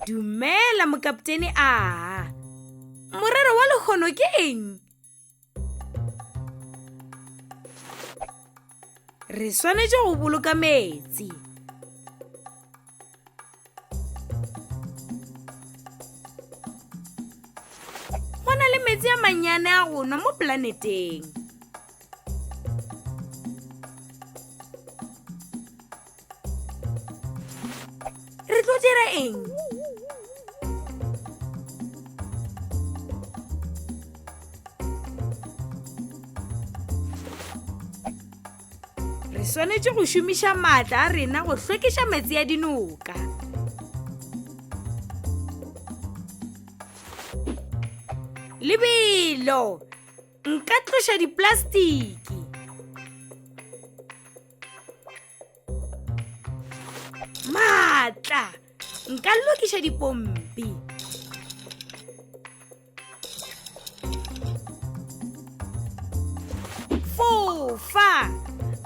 Dumela mokaptene a. Morero wa lekgono ke eng? Re swanetse go boloka metsi. Go na le metsi a mannyane a go nwa mo planeteng. Re tlo dira eng? Re swanetse go šomiša maatla a rena go hlwekiša metsi a dinoka. Lebelo, nka tloša diplastiki. Maatla, nka lokiša dipompi. Fofa,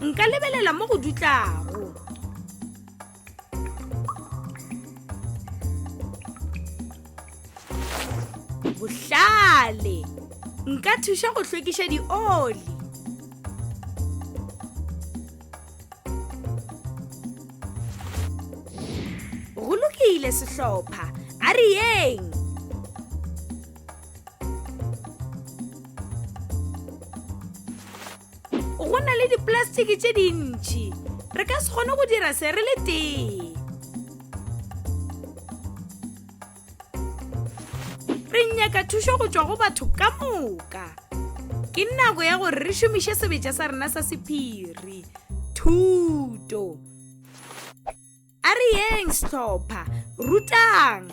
nka lebelela mo go dutlago. Bohlale, nka thuša go hlwekiša dioli. Go lokile sehlopha, a re yeng. Go na le diplastiki tše dintši, re ka se kgone go dira se re le tee. Re nyaka thušo go tšwa go batho ka moka. Ke nako ya gore re šomiše sebetša sa rena sa sephiri, thuto. A re yeng sehlopha, rutang.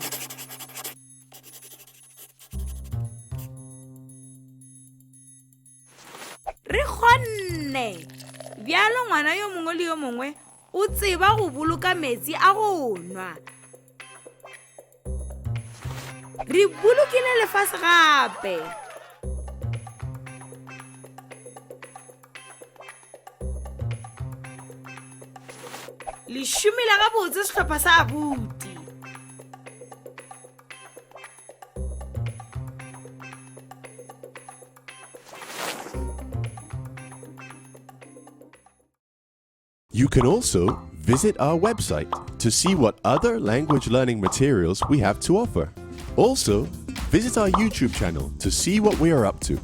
Re kgonne, bjalo ngwana yo mongwe le yo mongwe o tseba go boloka metsi a go nwa. Re bolokile lefase gape. Le šomile gabotse sehlopha sa Abuti. You can also visit our website to see what other language learning materials we have to offer. Also, visit our YouTube channel to see what we are up to.